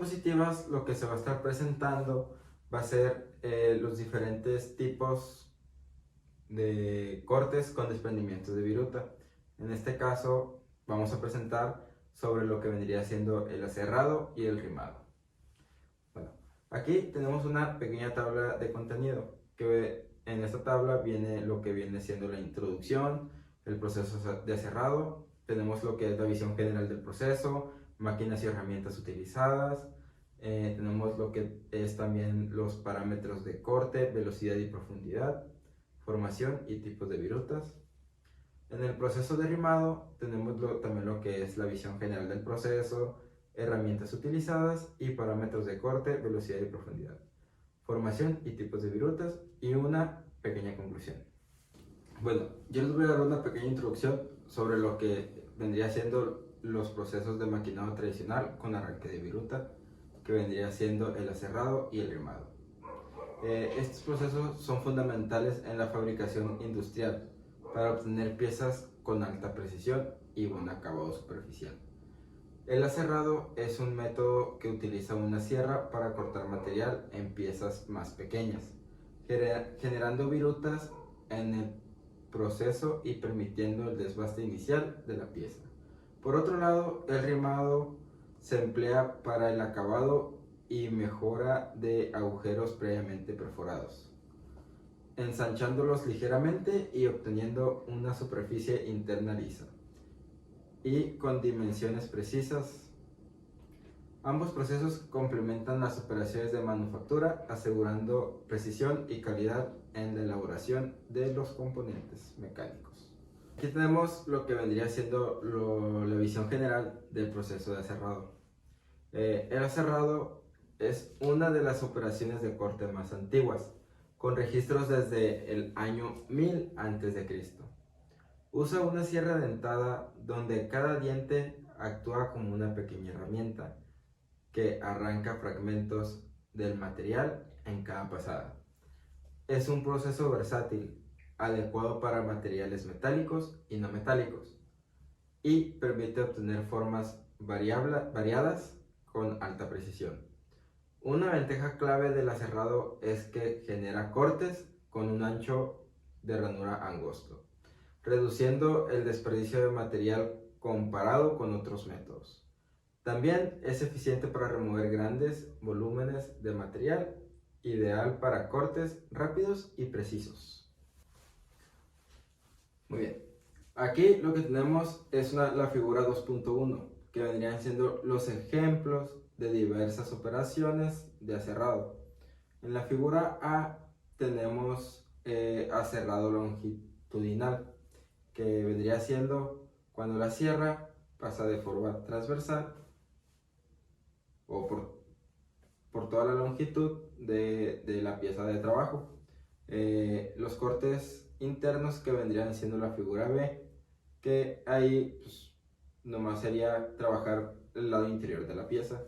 diapositivas lo que se va a estar presentando va a ser los diferentes tipos de cortes con desprendimientos de viruta. En este caso vamos a presentar sobre lo que vendría siendo el aserrado y el rimado. Bueno, aquí tenemos una pequeña tabla de contenido, que en esta tabla viene lo que viene siendo la introducción, el proceso de aserrado, tenemos lo que es la visión general del proceso, máquinas y herramientas utilizadas, tenemos lo que es también los parámetros de corte, velocidad y profundidad, formación y tipos de virutas. En el proceso de rimado tenemos también lo que es la visión general del proceso, herramientas utilizadas y parámetros de corte, velocidad y profundidad, formación y tipos de virutas y una pequeña conclusión. Bueno, yo les voy a dar una pequeña introducción sobre lo que vendría siendo los procesos de maquinado tradicional con arranque de viruta, que vendría siendo el aserrado y el rimado. Estos procesos son fundamentales en la fabricación industrial para obtener piezas con alta precisión y buen acabado superficial. El aserrado es un método que utiliza una sierra para cortar material en piezas más pequeñas, generando virutas en el proceso y permitiendo el desbaste inicial de la pieza. Por otro lado, el rimado se emplea para el acabado y mejora de agujeros previamente perforados, ensanchándolos ligeramente y obteniendo una superficie interna lisa y con dimensiones precisas. Ambos procesos complementan las operaciones de manufactura, asegurando precisión y calidad en la elaboración de los componentes mecánicos. Aquí tenemos lo que vendría siendo la visión general del proceso de aserrado. El aserrado es una de las operaciones de corte más antiguas, con registros desde el año 1000 a.C. Usa una sierra dentada donde cada diente actúa como una pequeña herramienta que arranca fragmentos del material en cada pasada. Es un proceso versátil, adecuado para materiales metálicos y no metálicos, y permite obtener formas variadas con alta precisión. Una ventaja clave del aserrado es que genera cortes con un ancho de ranura angosto, reduciendo el desperdicio de material comparado con otros métodos. También es eficiente para remover grandes volúmenes de material, ideal para cortes rápidos y precisos. Muy bien, aquí lo que tenemos es la figura 2.1, que vendrían siendo los ejemplos de diversas operaciones de aserrado. En la figura A tenemos aserrado longitudinal, que vendría siendo cuando la sierra pasa de forma transversal o por toda la longitud de la pieza de trabajo. Los cortes internos, que vendrían siendo la figura B, que ahí pues, nomás sería trabajar el lado interior de la pieza.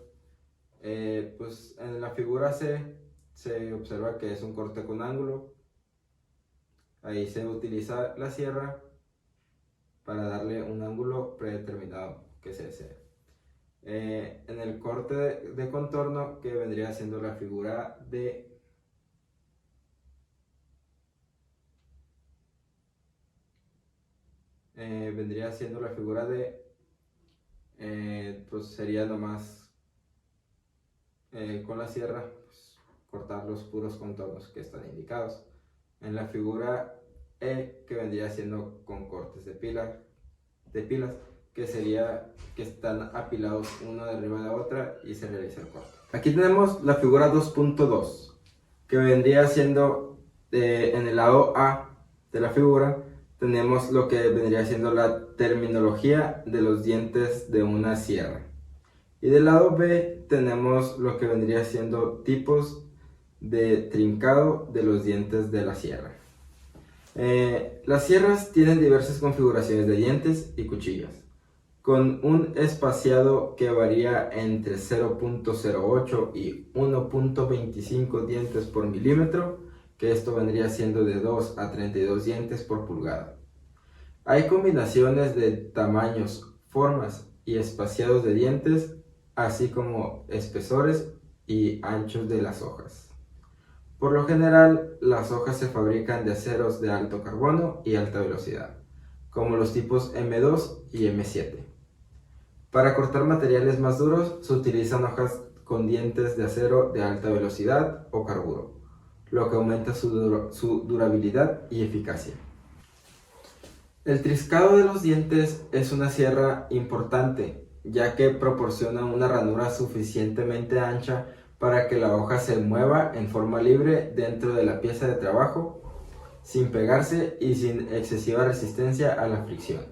Pues en la figura C se observa que es un corte con ángulo. Ahí se utiliza la sierra para darle un ángulo predeterminado que se desea. En el corte de contorno, que vendría siendo la figura D, vendría siendo la figura D, pues sería nomás con la sierra pues, cortar los puros contornos que están indicados. En la figura E, que vendría siendo con cortes de pilas, que sería que están apilados uno de arriba de la otra y se realiza el corte. Aquí tenemos la figura 2.2, que vendría siendo en el lado A de la figura tenemos lo que vendría siendo la terminología de los dientes de una sierra, y del lado B tenemos lo que vendría siendo tipos de trincado de los dientes de la sierra. Las sierras tienen diversas configuraciones de dientes y cuchillas, con un espaciado que varía entre 0.08 y 1.25 dientes por milímetro, que esto vendría siendo de 2 a 32 dientes por pulgada. Hay combinaciones de tamaños, formas y espaciados de dientes así como espesores y anchos de las hojas. Por lo general, las hojas se fabrican de aceros de alto carbono y alta velocidad, como los tipos M2 y M7. Para cortar materiales más duros se utilizan hojas con dientes de acero de alta velocidad o carburo, lo que aumenta su durabilidad y eficacia. El triscado de los dientes es una sierra importante, ya que proporciona una ranura suficientemente ancha para que la hoja se mueva en forma libre dentro de la pieza de trabajo, sin pegarse y sin excesiva resistencia a la fricción,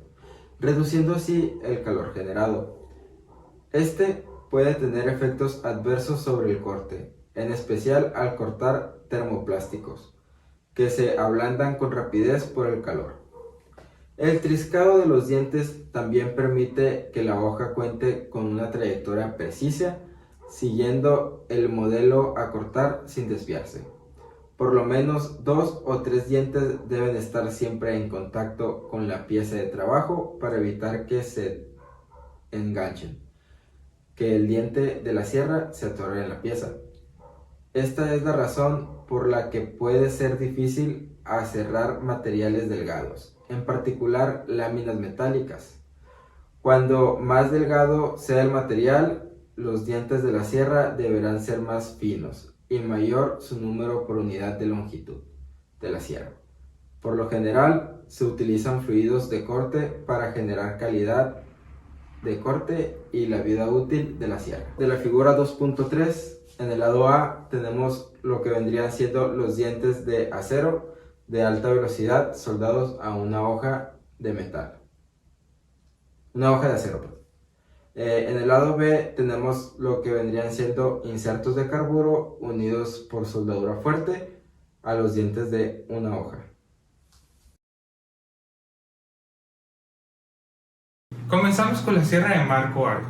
reduciendo así el calor generado. Este puede tener efectos adversos sobre el corte, en especial al cortar termoplásticos, que se ablandan con rapidez por el calor. El triscado de los dientes también permite que la hoja cuente con una trayectoria precisa, siguiendo el modelo a cortar sin desviarse. Por lo menos 2 o 3 dientes deben estar siempre en contacto con la pieza de trabajo para evitar que se enganchen, que el diente de la sierra se atore en la pieza. Esta es la razón por la que puede ser difícil aserrar materiales delgados, en particular láminas metálicas. Cuando más delgado sea el material, los dientes de la sierra deberán ser más finos y mayor su número por unidad de longitud de la sierra. Por lo general, se utilizan fluidos de corte para generar calidad de corte y la vida útil de la sierra. De la figura 2.3, en el lado A tenemos lo que vendrían siendo los dientes de acero de alta velocidad soldados a una hoja de metal. Una hoja de acero, perdón. En el lado B tenemos lo que vendrían siendo insertos de carburo unidos por soldadura fuerte a los dientes de una hoja. Comenzamos con la sierra de marco o arco.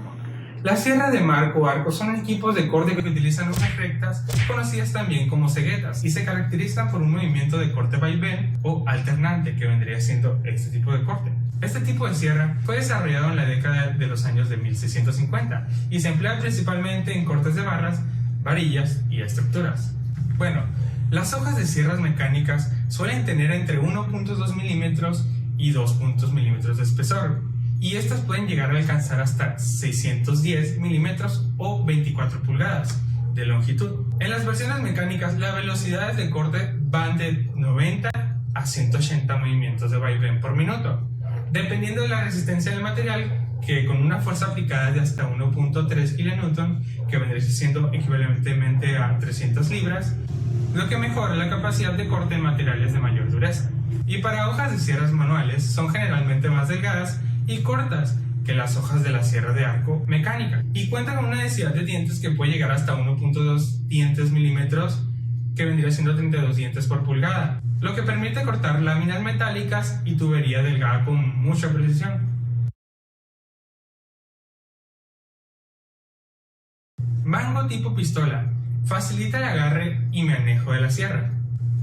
La sierra de marco o arco son equipos de corte que utilizan hojas rectas, conocidas también como ceguetas, y se caracterizan por un movimiento de corte vaivén o alternante, que vendría siendo este tipo de corte. Este tipo de sierra fue desarrollado en la década de los años de 1650 y se emplea principalmente en cortes de barras, varillas y estructuras. Bueno, las hojas de sierras mecánicas suelen tener entre 1.2 milímetros y 2 milímetros de espesor, y estas pueden llegar a alcanzar hasta 610 milímetros o 24 pulgadas de longitud. En las versiones mecánicas, las velocidades de corte van de 90 a 180 movimientos de vaivén por minuto, dependiendo de la resistencia del material, que con una fuerza aplicada de hasta 1.3 kN, que vendría siendo equivalentemente a 300 libras, lo que mejora la capacidad de corte en materiales de mayor dureza. Y para hojas de sierras manuales son generalmente más delgadas y cortas que las hojas de la sierra de arco mecánica, y cuentan con una densidad de dientes que puede llegar hasta 1.2 dientes milímetros, que vendría siendo 32 dientes por pulgada, lo que permite cortar láminas metálicas y tubería delgada con mucha precisión. Mango tipo pistola facilita el agarre y manejo de la sierra.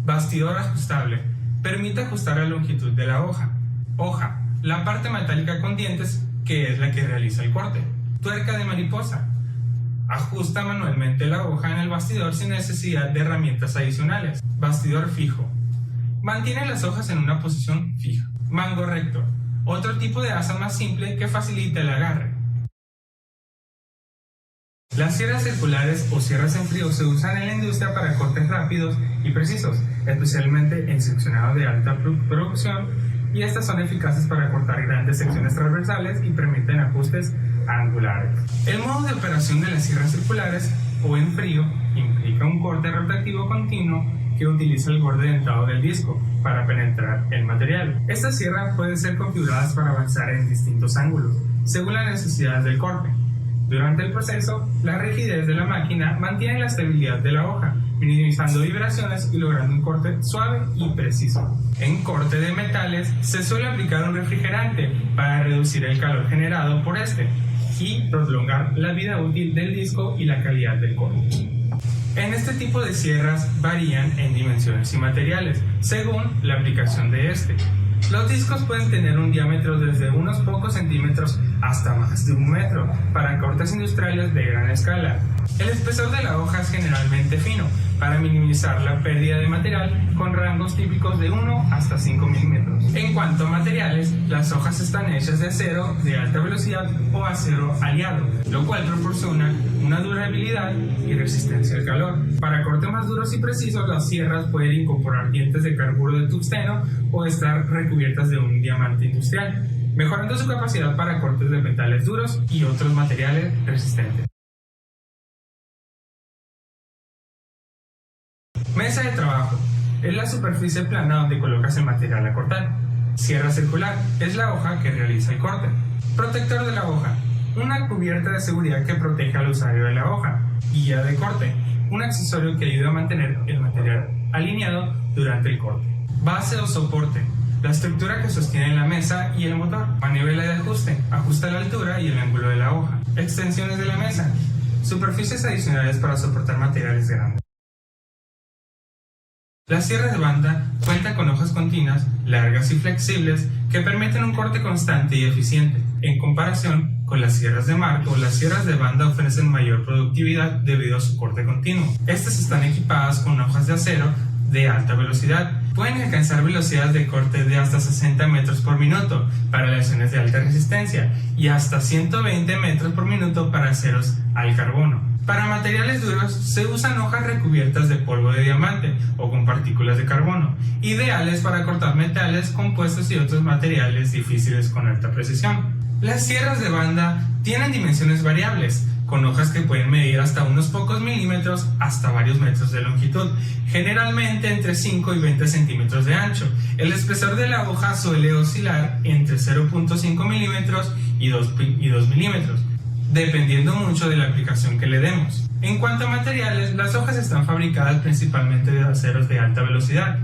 Bastidor ajustable permite ajustar la longitud de la hoja. Hoja, la parte metálica con dientes, que es la que realiza el corte. Tuerca de mariposa ajusta manualmente la hoja en el bastidor sin necesidad de herramientas adicionales. Bastidor fijo mantiene las hojas en una posición fija. Mango recto, otro tipo de asa más simple que facilita el agarre. Las sierras circulares o sierras en frío se usan en la industria para cortes rápidos y precisos, especialmente en seccionados de alta producción, y estas son eficaces para cortar grandes secciones transversales y permiten ajustes angulares. El modo de operación de las sierras circulares o en frío implica un corte rotativo continuo que utiliza el borde dentado del disco para penetrar el material. Estas sierras pueden ser configuradas para avanzar en distintos ángulos, según las necesidades del corte. Durante el proceso, la rigidez de la máquina mantiene la estabilidad de la hoja, minimizando vibraciones y logrando un corte suave y preciso. En corte de metales, se suele aplicar un refrigerante para reducir el calor generado por este y prolongar la vida útil del disco y la calidad del corte. En este tipo de sierras varían en dimensiones y materiales, según la aplicación de este. Los discos pueden tener un diámetro desde unos pocos centímetros hasta más de 1 metro para cortes industriales de gran escala. El espesor de la hoja es generalmente fino para minimizar la pérdida de material, con rangos típicos de 1 hasta 5 milímetros. En cuanto a materiales, las hojas están hechas de acero de alta velocidad o acero aliado, lo cual proporciona una durabilidad y resistencia al calor. Para cortes más duros y precisos, las sierras pueden incorporar dientes de carburo de tungsteno o estar recubiertas de un diamante industrial, mejorando su capacidad para cortes de metales duros y otros materiales resistentes. Mesa de trabajo es la superficie plana donde colocas el material a cortar. Sierra circular es la hoja que realiza el corte. Protector de la hoja, una cubierta de seguridad que protege al usuario de la hoja. Guía de corte, un accesorio que ayuda a mantener el material alineado durante el corte. Base o soporte, la estructura que sostiene la mesa y el motor. Manivela de ajuste, ajusta la altura y el ángulo de la hoja. Extensiones de la mesa, superficies adicionales para soportar materiales grandes. La sierra de banda cuenta con hojas continuas, largas y flexibles que permiten un corte constante y eficiente. En comparación con las sierras de marco, las sierras de banda ofrecen mayor productividad debido a su corte continuo. Estas están equipadas con hojas de acero de alta velocidad. Pueden alcanzar velocidades de corte de hasta 60 metros por minuto para aleaciones de alta resistencia y hasta 120 metros por minuto para aceros al carbono. Para materiales duros se usan hojas recubiertas de polvo de diamante o con partículas de carbono, ideales para cortar metales, compuestos y otros materiales difíciles con alta precisión. Las sierras de banda tienen dimensiones variables, con hojas que pueden medir hasta unos pocos milímetros hasta varios metros de longitud, generalmente entre 5 y 20 centímetros de ancho. El espesor de la hoja suele oscilar entre 0.5 milímetros y 2 milímetros, dependiendo mucho de la aplicación que le demos. En cuanto a materiales, las hojas están fabricadas principalmente de aceros de alta velocidad,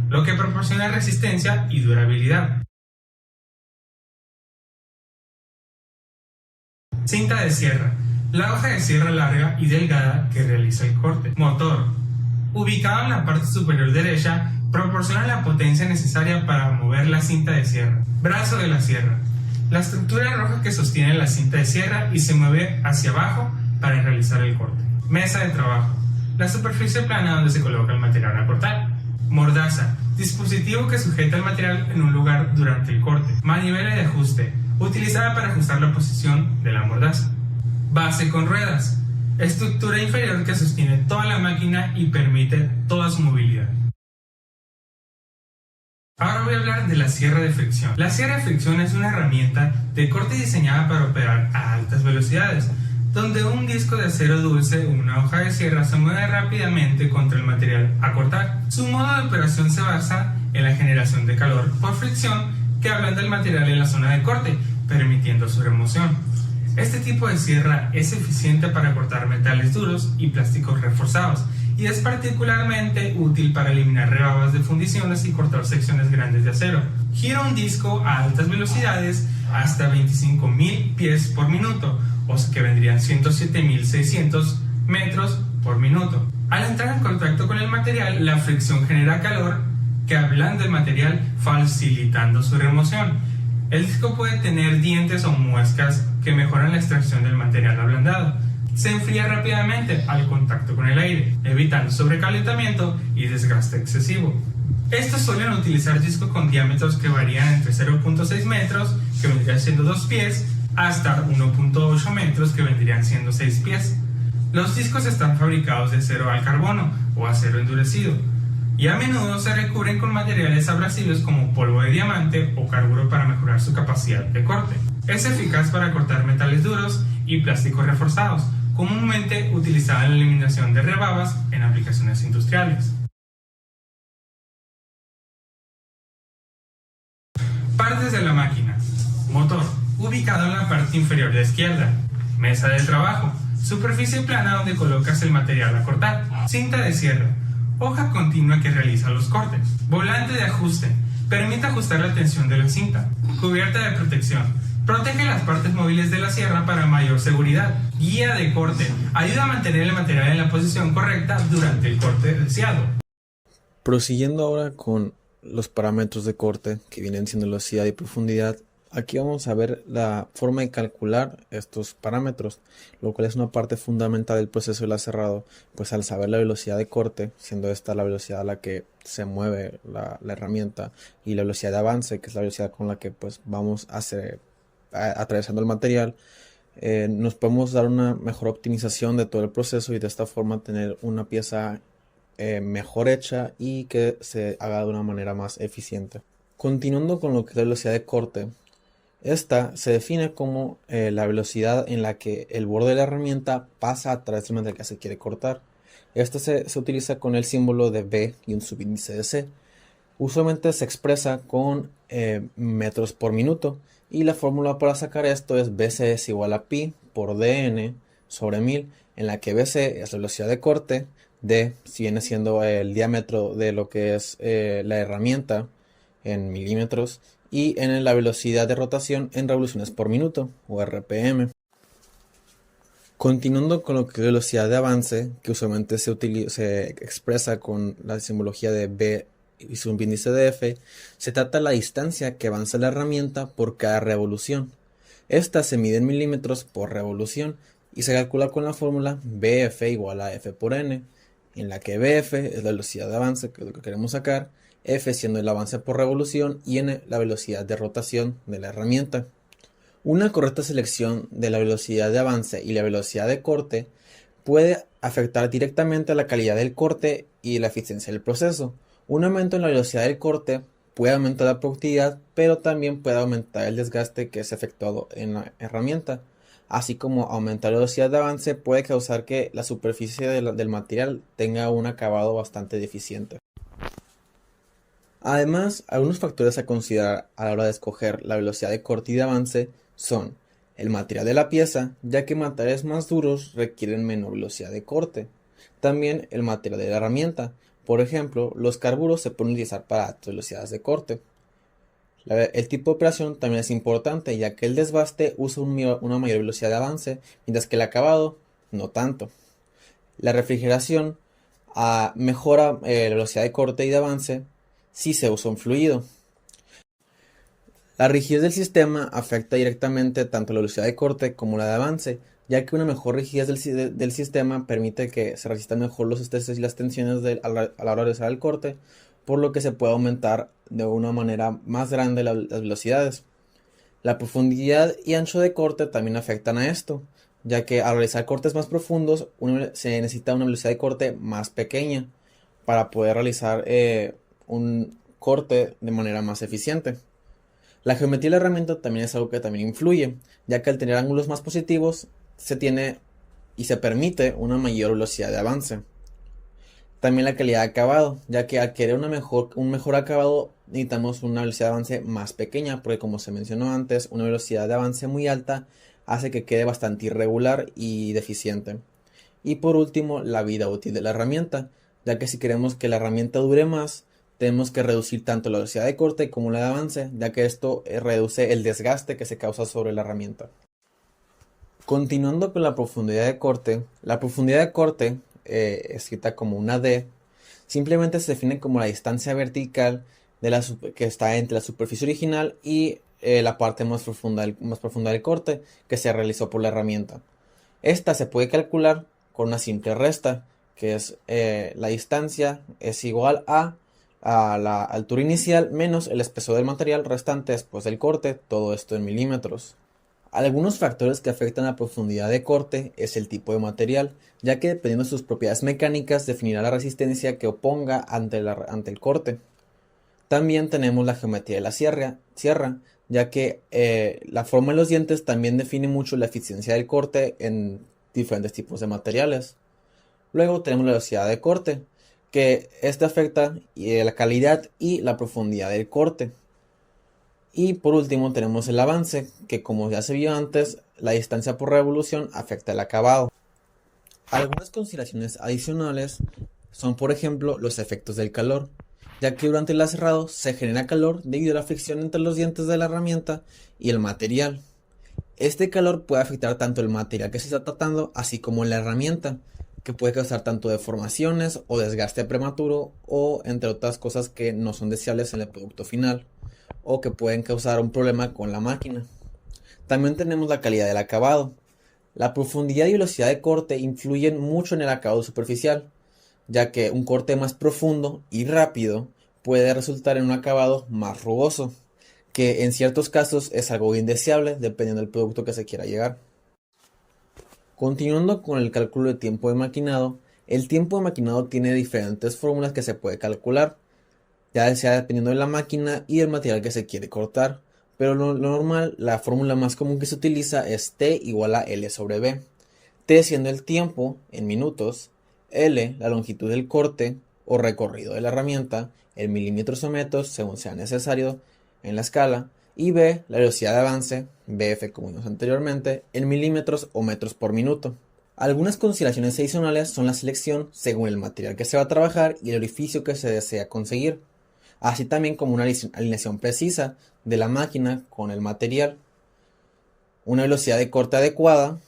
lo que proporciona resistencia y durabilidad. Cinta de sierra, la hoja de sierra larga y delgada que realiza el corte. Motor, ubicado en la parte superior derecha, proporciona la potencia necesaria para mover la cinta de sierra. Brazo de la sierra, la estructura roja que sostiene la cinta de sierra y se mueve hacia abajo para realizar el corte. Mesa de trabajo, la superficie plana donde se coloca el material a cortar. Mordaza, dispositivo que sujeta el material en un lugar durante el corte. Manivela de ajuste, utilizada para ajustar la posición de la mordaza. Base con ruedas, estructura inferior que sostiene toda la máquina y permite toda su movilidad. Ahora voy a hablar de la sierra de fricción. La sierra de fricción es una herramienta de corte diseñada para operar a altas velocidades, donde un disco de acero dulce o una hoja de sierra se mueve rápidamente contra el material a cortar. Su modo de operación se basa en la generación de calor por fricción que ablanda el material en la zona de corte, permitiendo su remoción. Este tipo de sierra es eficiente para cortar metales duros y plásticos reforzados, y es particularmente útil para eliminar rebabas de fundiciones y cortar secciones grandes de acero. Gira un disco a altas velocidades hasta 25.000 pies por minuto, o sea que vendrían 107.600 metros por minuto. Al entrar en contacto con el material, la fricción genera calor que ablanda el material, facilitando su remoción. El disco puede tener dientes o muescas que mejoran la extracción del material ablandado. Se enfría rápidamente al contacto con el aire, evitando sobrecalentamiento y desgaste excesivo. Estos suelen utilizar discos con diámetros que varían entre 0.6 metros, que vendrían siendo 2 pies, hasta 1.8 metros, que vendrían siendo 6 pies. Los discos están fabricados de acero al carbono o acero endurecido, y a menudo se recubren con materiales abrasivos como polvo de diamante o carburo para mejorar su capacidad de corte. Es eficaz para cortar metales duros y plásticos reforzados, comúnmente utilizada en la eliminación de rebabas en aplicaciones industriales. Partes de la máquina. Motor, ubicado en la parte inferior de la izquierda. Mesa de trabajo, superficie plana donde colocas el material a cortar. Cinta de sierra, hoja continua que realiza los cortes. Volante de ajuste, permite ajustar la tensión de la cinta. Cubierta de protección, protege las partes móviles de la sierra para mayor seguridad. Guía de corte, ayuda a mantener el material en la posición correcta durante el corte deseado. Prosiguiendo ahora con los parámetros de corte que vienen siendo velocidad y profundidad. Aquí vamos a ver la forma de calcular estos parámetros, lo cual es una parte fundamental del proceso de lacerado, pues al saber la velocidad de corte, siendo esta la velocidad a la que se mueve la herramienta, y la velocidad de avance, que es la velocidad con la que pues vamos atravesando el material, nos podemos dar una mejor optimización de todo el proceso y de esta forma tener una pieza mejor hecha y que se haga de una manera más eficiente. Continuando con lo que es la velocidad de corte, esta se define como la velocidad en la que el borde de la herramienta pasa a través del material que se quiere cortar. Esta se utiliza con el símbolo de B y un subíndice de C. Usualmente se expresa con metros por minuto, y la fórmula para sacar esto es BC es igual a pi por dn sobre 1000, en la que BC es la velocidad de corte, D si viene siendo el diámetro de lo que es la herramienta en milímetros, y N la velocidad de rotación en revoluciones por minuto, o RPM. Continuando con lo que es velocidad de avance, que usualmente se expresa con la simbología de B y su índice de F, se trata de la distancia que avanza la herramienta por cada revolución. Esta se mide en milímetros por revolución y se calcula con la fórmula BF igual a F por N, en la que BF es la velocidad de avance, que es lo que queremos sacar, F siendo el avance por revolución y N la velocidad de rotación de la herramienta. Una correcta selección de la velocidad de avance y la velocidad de corte puede afectar directamente a la calidad del corte y la eficiencia del proceso. Un aumento en la velocidad del corte puede aumentar la productividad, pero también puede aumentar el desgaste que es efectuado en la herramienta. Así como aumentar la velocidad de avance puede causar que la superficie del material tenga un acabado bastante deficiente. Además, algunos factores a considerar a la hora de escoger la velocidad de corte y de avance son el material de la pieza, ya que materiales más duros requieren menor velocidad de corte. También el material de la herramienta, por ejemplo, los carburos se pueden utilizar para altas velocidades de corte. El tipo de operación también es importante, ya que el desbaste usa una mayor velocidad de avance, mientras que el acabado no tanto. La refrigeración mejora la velocidad de corte y de avance si se usa un fluido. La rigidez del sistema afecta directamente tanto la velocidad de corte como la de avance, ya que una mejor rigidez del sistema permite que se resistan mejor los estreses y las tensiones a la hora de realizar el corte, por lo que se puede aumentar de una manera más grande las velocidades. La profundidad y ancho de corte también afectan a esto, ya que al realizar cortes más profundos se necesita una velocidad de corte más pequeña para poder realizar un corte de manera más eficiente. La geometría de la herramienta también es algo que también influye, ya que al tener ángulos más positivos se tiene y se permite una mayor velocidad de avance. También la calidad de acabado, ya que al querer un mejor acabado necesitamos una velocidad de avance más pequeña, porque como se mencionó antes, una velocidad de avance muy alta hace que quede bastante irregular y deficiente. Y por último, la vida útil de la herramienta, ya que si queremos que la herramienta dure más, tenemos que reducir tanto la velocidad de corte como la de avance, ya que esto reduce el desgaste que se causa sobre la herramienta. Continuando con la profundidad de corte, la profundidad de corte, escrita como una D, simplemente se define como la distancia vertical que está entre la superficie original y la parte más profunda del corte que se realizó por la herramienta. Esta se puede calcular con una simple resta, que es la distancia es igual a la altura inicial menos el espesor del material restante después del corte, todo esto en milímetros. Algunos factores que afectan la profundidad de corte es el tipo de material, ya que dependiendo de sus propiedades mecánicas definirá la resistencia que oponga ante el corte. También tenemos la geometría de la sierra, ya que la forma de los dientes también define mucho la eficiencia del corte en diferentes tipos de materiales. Luego tenemos la velocidad de corte, que este afecta la calidad y la profundidad del corte. Y por último tenemos el avance, que como ya se vio antes, la distancia por revolución afecta el acabado. Algunas consideraciones adicionales son, por ejemplo, los efectos del calor, ya que durante el aserrado se genera calor debido a la fricción entre los dientes de la herramienta y el material. Este calor puede afectar tanto el material que se está tratando, así como la herramienta, que puede causar tanto deformaciones o desgaste prematuro o entre otras cosas que no son deseables en el producto final o que pueden causar un problema con la máquina. También tenemos la calidad del acabado. La profundidad y velocidad de corte influyen mucho en el acabado superficial, ya que un corte más profundo y rápido puede resultar en un acabado más rugoso, que en ciertos casos es algo indeseable dependiendo del producto que se quiera llegar. Continuando con el cálculo de tiempo de maquinado, el tiempo de maquinado tiene diferentes fórmulas que se puede calcular, ya sea dependiendo de la máquina y el material que se quiere cortar, pero lo normal, la fórmula más común que se utiliza es T igual a L sobre B, T siendo el tiempo en minutos, L la longitud del corte o recorrido de la herramienta en milímetros o metros según sea necesario en la escala, y B la velocidad de avance, BF como vimos anteriormente, en milímetros o metros por minuto. Algunas consideraciones adicionales son la selección según el material que se va a trabajar y el orificio que se desea conseguir, así también como una alineación precisa de la máquina con el material, una velocidad de corte adecuada,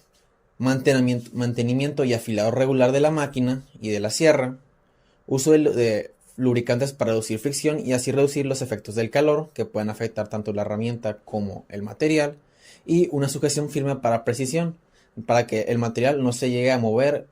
mantenimiento y afilado regular de la máquina y de la sierra, uso de lubricantes para reducir fricción y así reducir los efectos del calor que pueden afectar tanto la herramienta como el material, y una sujeción firme para precisión, para que el material no se llegue a mover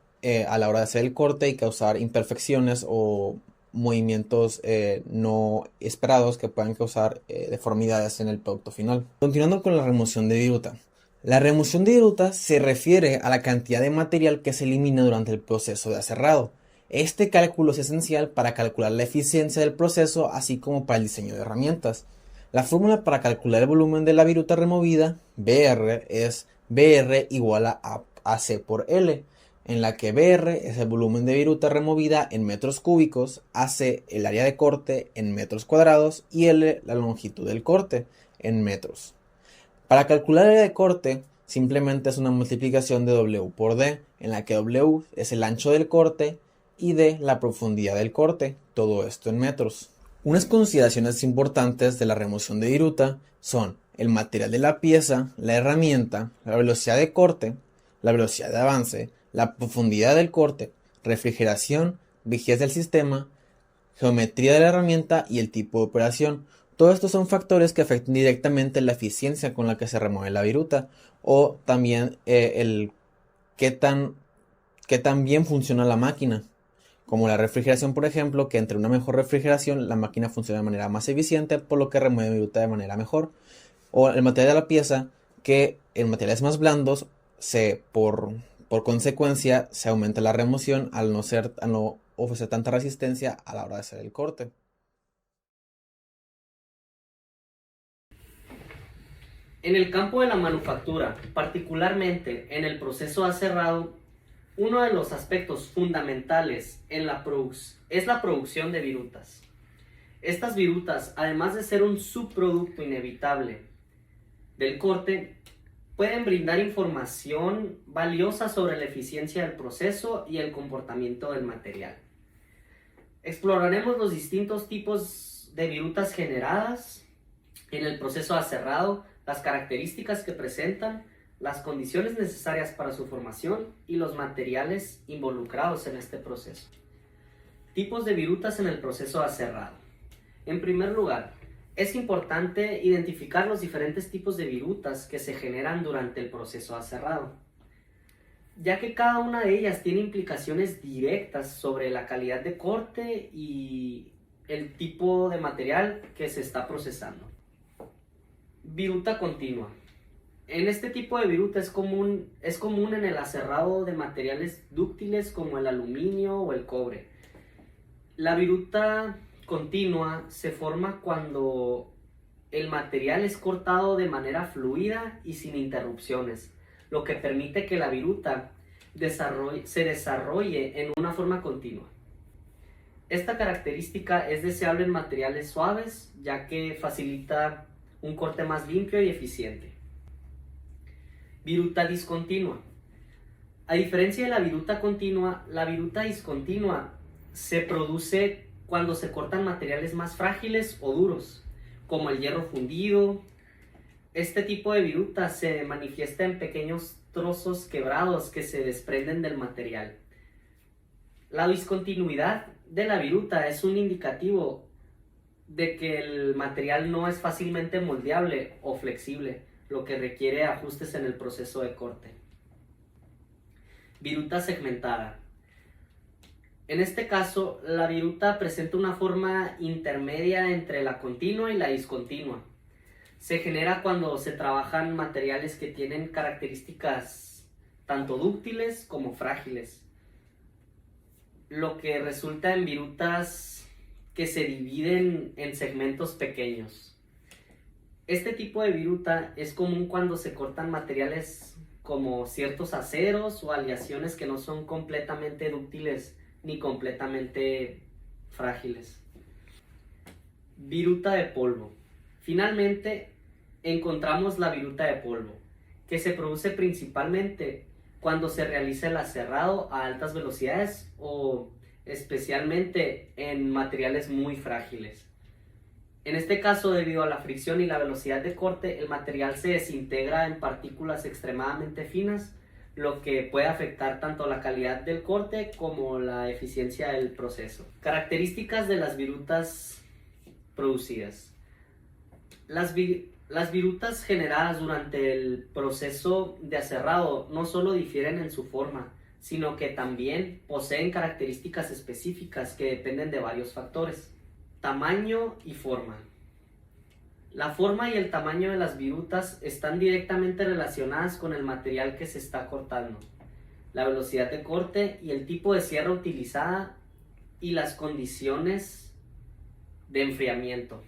a la hora de hacer el corte y causar imperfecciones o movimientos no esperados que puedan causar deformidades en el producto final. Continuando con la remoción de viruta. La remoción de viruta se refiere a la cantidad de material que se elimina durante el proceso de aserrado. Este cálculo es esencial para calcular la eficiencia del proceso, así como para el diseño de herramientas. La fórmula para calcular el volumen de la viruta removida, BR, es BR igual a AC por L, en la que BR es el volumen de viruta removida en metros cúbicos, AC el área de corte en metros cuadrados y L la longitud del corte en metros. Para calcular el área de corte, simplemente es una multiplicación de W por D, en la que W es el ancho del corte y D la profundidad del corte, todo esto en metros. Unas consideraciones importantes de la remoción de viruta son el material de la pieza, la herramienta, la velocidad de corte, la velocidad de avance, la profundidad del corte, refrigeración, vigidez del sistema, geometría de la herramienta y el tipo de operación. Todos estos son factores que afectan directamente la eficiencia con la que se remueve la viruta o también el qué tan bien funciona la máquina. Como la refrigeración, por ejemplo, que entre una mejor refrigeración la máquina funciona de manera más eficiente, por lo que remueve viruta de manera mejor. O el material de la pieza, que en materiales más blandos, por consecuencia, se aumenta la remoción al no ofrecer tanta resistencia a la hora de hacer el corte. En el campo de la manufactura, particularmente en el proceso aserrado, uno de los aspectos fundamentales es la producción de virutas. Estas virutas, además de ser un subproducto inevitable del corte, pueden brindar información valiosa sobre la eficiencia del proceso y el comportamiento del material. Exploraremos los distintos tipos de virutas generadas en el proceso aserrado, las características que presentan, las condiciones necesarias para su formación y los materiales involucrados en este proceso. Tipos de virutas en el proceso aserrado. En primer lugar, es importante identificar los diferentes tipos de virutas que se generan durante el proceso aserrado, ya que cada una de ellas tiene implicaciones directas sobre la calidad de corte y el tipo de material que se está procesando. Viruta continua. En este tipo de viruta es común en el aserrado de materiales dúctiles como el aluminio o el cobre. La viruta continua se forma cuando el material es cortado de manera fluida y sin interrupciones, lo que permite que la viruta se desarrolle en una forma continua. Esta característica es deseable en materiales suaves, ya que facilita un corte más limpio y eficiente. Viruta discontinua. A diferencia de la viruta continua, la viruta discontinua se produce cuando se cortan materiales más frágiles o duros, como el hierro fundido. Este tipo de viruta se manifiesta en pequeños trozos quebrados que se desprenden del material. La discontinuidad de la viruta es un indicativo de que el material no es fácilmente moldeable o flexible, lo que requiere ajustes en el proceso de corte. Viruta segmentada. En este caso, la viruta presenta una forma intermedia entre la continua y la discontinua. Se genera cuando se trabajan materiales que tienen características tanto dúctiles como frágiles, lo que resulta en virutas que se dividen en segmentos pequeños. Este tipo de viruta es común cuando se cortan materiales como ciertos aceros o aleaciones que no son completamente dúctiles ni completamente frágiles. Viruta de polvo. Finalmente, encontramos la viruta de polvo, que se produce principalmente cuando se realiza el aserrado a altas velocidades o especialmente en materiales muy frágiles. En este caso, debido a la fricción y la velocidad de corte, el material se desintegra en partículas extremadamente finas, lo que puede afectar tanto la calidad del corte como la eficiencia del proceso. Características de las virutas producidas. Las virutas generadas durante el proceso de aserrado no solo difieren en su forma, sino que también poseen características específicas que dependen de varios factores. Tamaño y forma. La forma y el tamaño de las virutas están directamente relacionadas con el material que se está cortando, la velocidad de corte y el tipo de sierra utilizada y las condiciones de enfriamiento.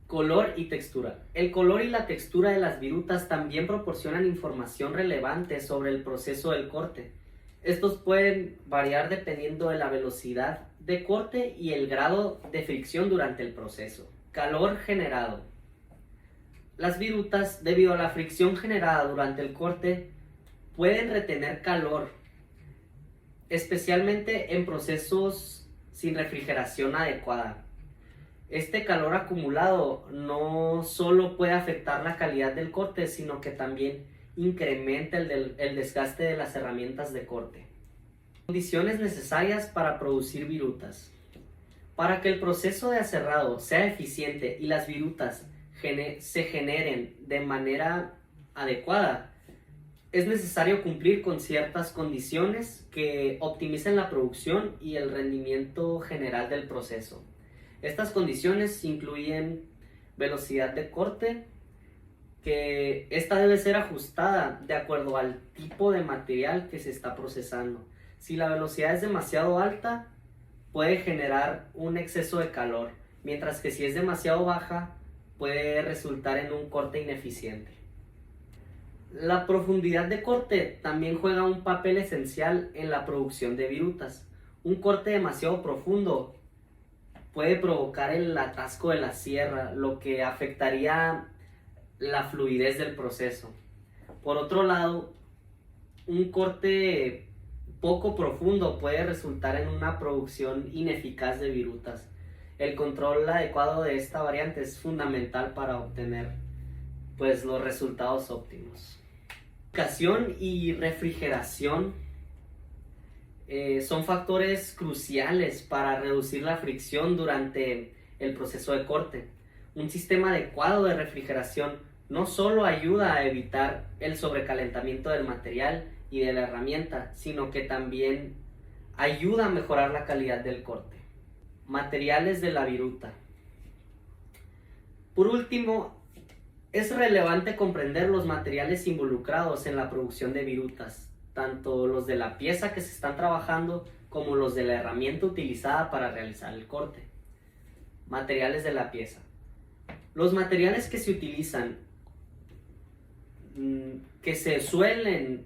Color y textura. El color y la textura de las virutas también proporcionan información relevante sobre el proceso del corte. Estos pueden variar dependiendo de la velocidad de corte y el grado de fricción durante el proceso. Calor generado. Las virutas, debido a la fricción generada durante el corte, pueden retener calor, especialmente en procesos sin refrigeración adecuada. Este calor acumulado no solo puede afectar la calidad del corte, sino que también incrementa el desgaste de las herramientas de corte. Condiciones necesarias para producir virutas. Para que el proceso de aserrado sea eficiente y las virutas se generen de manera adecuada, es necesario cumplir con ciertas condiciones que optimicen la producción y el rendimiento general del proceso. Estas condiciones incluyen velocidad de corte, que esta debe ser ajustada de acuerdo al tipo de material que se está procesando. Si la velocidad es demasiado alta, puede generar un exceso de calor, mientras que si es demasiado baja, puede resultar en un corte ineficiente. La profundidad de corte también juega un papel esencial en la producción de virutas. Un corte demasiado profundo puede provocar el atasco de la sierra, lo que afectaría la fluidez del proceso. Por otro lado, un corte poco profundo puede resultar en una producción ineficaz de virutas. El control adecuado de esta variante es fundamental para obtener los resultados óptimos. Humidificación y refrigeración son factores cruciales para reducir la fricción durante el proceso de corte. Un sistema adecuado de refrigeración no solo ayuda a evitar el sobrecalentamiento del material y de la herramienta, sino que también ayuda a mejorar la calidad del corte. Materiales de la viruta. Por último, es relevante comprender los materiales involucrados en la producción de virutas, tanto los de la pieza que se están trabajando como los de la herramienta utilizada para realizar el corte. Materiales de la pieza. Los materiales que se utilizan, que se suelen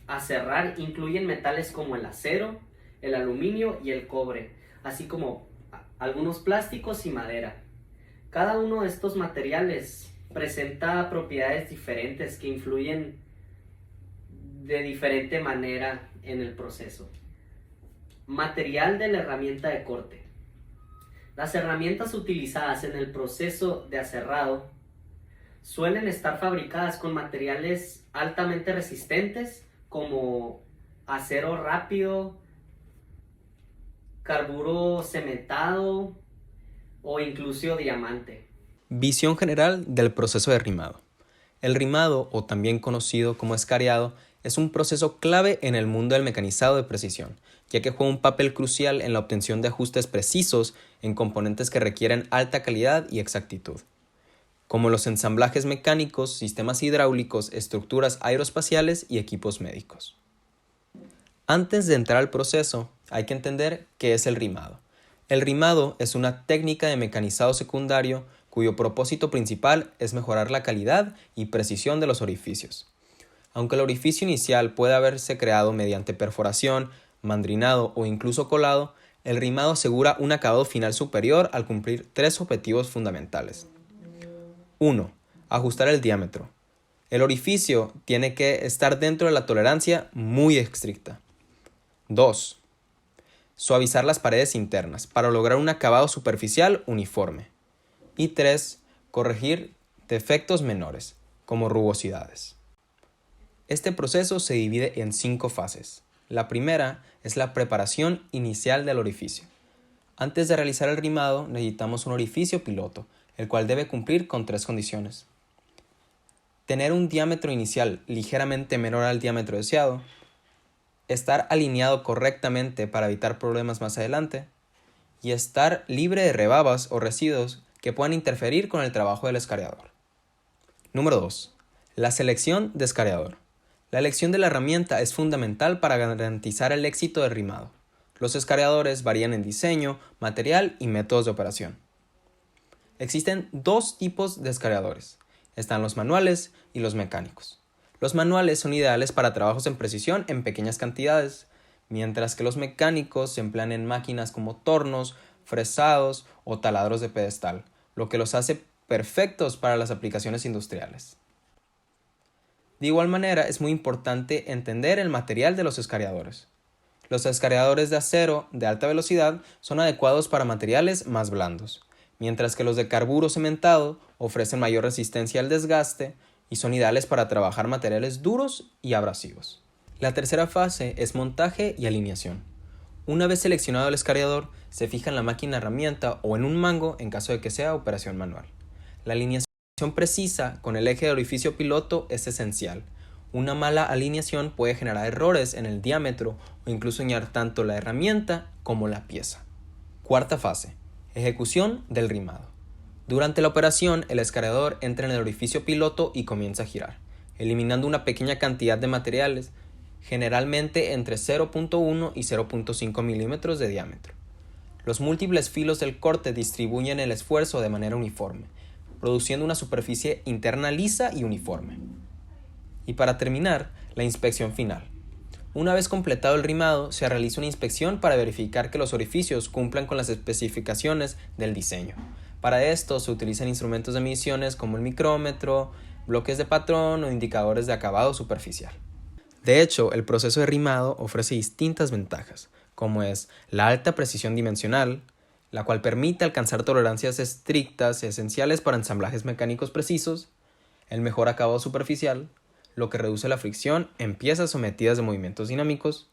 aserrar, incluyen metales como el acero, el aluminio y el cobre, así como algunos plásticos y madera. Cada uno de estos materiales presenta propiedades diferentes que influyen de diferente manera en el proceso. Material de la herramienta de corte. Las herramientas utilizadas en el proceso de aserrado suelen estar fabricadas con materiales altamente resistentes como acero rápido, carburo cementado o incluso diamante. Visión general del proceso de rimado. El rimado, o también conocido como escariado, es un proceso clave en el mundo del mecanizado de precisión, ya que juega un papel crucial en la obtención de ajustes precisos en componentes que requieren alta calidad y exactitud, como los ensamblajes mecánicos, sistemas hidráulicos, estructuras aeroespaciales y equipos médicos. Antes de entrar al proceso, hay que entender qué es el rimado. El rimado es una técnica de mecanizado secundario cuyo propósito principal es mejorar la calidad y precisión de los orificios. Aunque el orificio inicial puede haberse creado mediante perforación, mandrinado o incluso colado, el rimado asegura un acabado final superior al cumplir tres objetivos fundamentales. 1. Ajustar el diámetro. El orificio tiene que estar dentro de la tolerancia muy estricta. 2. Suavizar las paredes internas para lograr un acabado superficial uniforme. Y 3. Corregir defectos menores, como rugosidades. Este proceso se divide en 5 fases. La primera es la preparación inicial del orificio. Antes de realizar el rimado necesitamos un orificio piloto, el cual debe cumplir con 3 condiciones. Tener un diámetro inicial ligeramente menor al diámetro deseado, estar alineado correctamente para evitar problemas más adelante, y estar libre de rebabas o residuos que puedan interferir con el trabajo del escariador. Número 2. La selección de escariador. La elección de la herramienta es fundamental para garantizar el éxito del rimado. Los escariadores varían en diseño, material y métodos de operación. Existen 2 tipos de escariadores. Están los manuales y los mecánicos. Los manuales son ideales para trabajos en precisión en pequeñas cantidades, mientras que los mecánicos se emplean en máquinas como tornos, fresados o taladros de pedestal, lo que los hace perfectos para las aplicaciones industriales. De igual manera, es muy importante entender el material de los escariadores. Los escariadores de acero de alta velocidad son adecuados para materiales más blandos, mientras que los de carburo cementado ofrecen mayor resistencia al desgaste y son ideales para trabajar materiales duros y abrasivos. La tercera fase es montaje y alineación. Una vez seleccionado el escariador, se fija en la máquina herramienta o en un mango en caso de que sea operación manual. La alineación precisa con el eje de orificio piloto es esencial. Una mala alineación puede generar errores en el diámetro o incluso dañar tanto la herramienta como la pieza. Cuarta fase. Ejecución del rimado. Durante la operación, el escariador entra en el orificio piloto y comienza a girar, eliminando una pequeña cantidad de materiales, generalmente entre 0.1 y 0.5 milímetros de diámetro. Los múltiples filos del corte distribuyen el esfuerzo de manera uniforme, produciendo una superficie interna lisa y uniforme. Y para terminar, la inspección final. Una vez completado el rimado, se realiza una inspección para verificar que los orificios cumplan con las especificaciones del diseño. Para esto se utilizan instrumentos de mediciones como el micrómetro, bloques de patrón o indicadores de acabado superficial. De hecho, el proceso de rimado ofrece distintas ventajas, como es la alta precisión dimensional, la cual permite alcanzar tolerancias estrictas esenciales para ensamblajes mecánicos precisos, el mejor acabado superficial, lo que reduce la fricción en piezas sometidas a movimientos dinámicos,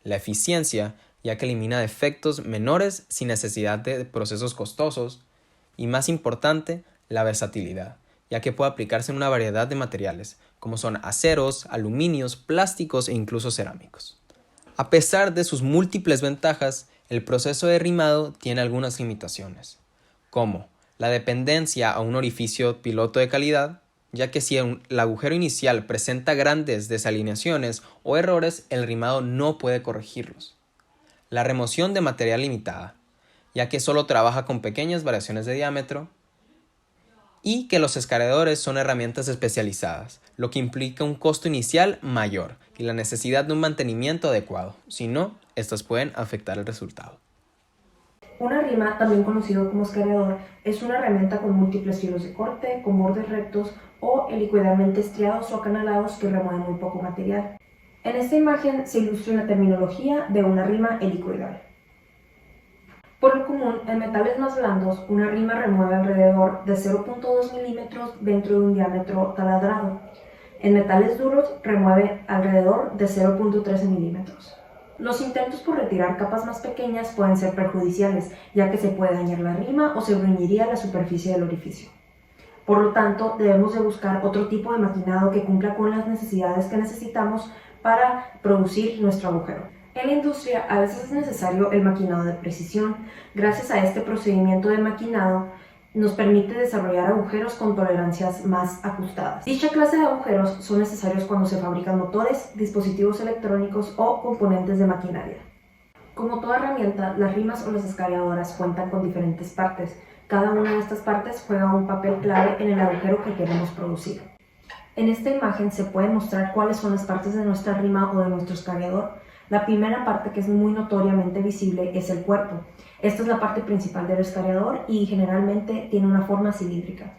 la eficiencia, ya que elimina defectos menores sin necesidad de procesos costosos, y más importante, la versatilidad, ya que puede aplicarse en una variedad de materiales, como son aceros, aluminios, plásticos e incluso cerámicos. A pesar de sus múltiples ventajas, el proceso de rimado tiene algunas limitaciones, como la dependencia a un orificio piloto de calidad, ya que si el agujero inicial presenta grandes desalineaciones o errores, el rimado no puede corregirlos. La remoción de material limitada, ya que solo trabaja con pequeñas variaciones de diámetro, y que los escariadores son herramientas especializadas, lo que implica un costo inicial mayor y la necesidad de un mantenimiento adecuado, si no, estas pueden afectar el resultado. Una rima, también conocido como escariador, es una herramienta con múltiples filos de corte, con bordes rectos o helicoidalmente estriados o acanalados que remueven muy poco material. En esta imagen se ilustra una terminología de una rima helicoidal. Por lo común, en metales más blandos, una rima remueve alrededor de 0.2 milímetros dentro de un diámetro taladrado. En metales duros remueve alrededor de 0.13 milímetros. Los intentos por retirar capas más pequeñas pueden ser perjudiciales, ya que se puede dañar la rima o se bruñiría la superficie del orificio. Por lo tanto, debemos de buscar otro tipo de maquinado que cumpla con las necesidades que necesitamos para producir nuestro agujero. En la industria a veces es necesario el maquinado de precisión. Gracias a este procedimiento de maquinado nos permite desarrollar agujeros con tolerancias más ajustadas. Dicha clase de agujeros son necesarios cuando se fabrican motores, dispositivos electrónicos o componentes de maquinaria. Como toda herramienta, las rimas o las escariadoras cuentan con diferentes partes. Cada una de estas partes juega un papel clave en el agujero que queremos producir. En esta imagen se puede mostrar cuáles son las partes de nuestra rima o de nuestro escariador. La primera parte, que es muy notoriamente visible, es el cuerpo. Esta es la parte principal del escariador y generalmente tiene una forma cilíndrica.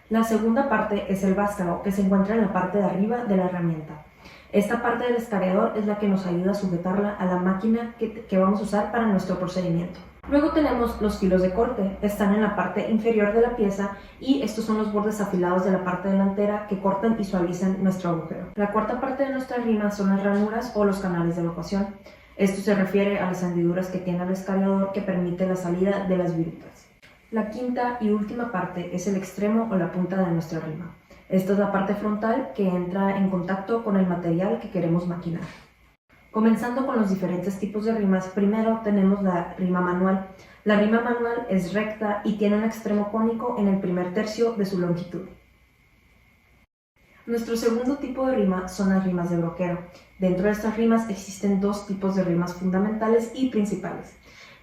La segunda parte es el vástago, que se encuentra en la parte de arriba de la herramienta. Esta parte del escariador es la que nos ayuda a sujetarla a la máquina que vamos a usar para nuestro procedimiento. Luego tenemos los filos de corte. Están en la parte inferior de la pieza y estos son los bordes afilados de la parte delantera que cortan y suavizan nuestro agujero. La cuarta parte de nuestra rima son las ranuras o los canales de evacuación. Esto se refiere a las hendiduras que tiene el escariador que permite la salida de las virutas. La quinta y última parte es el extremo o la punta de nuestra rima. Esta es la parte frontal que entra en contacto con el material que queremos maquinar. Comenzando con los diferentes tipos de rimas, primero tenemos la rima manual. La rima manual es recta y tiene un extremo cónico en el primer tercio de su longitud. Nuestro segundo tipo de rima son las rimas de broquero. Dentro de estas rimas existen dos tipos de rimas fundamentales y principales.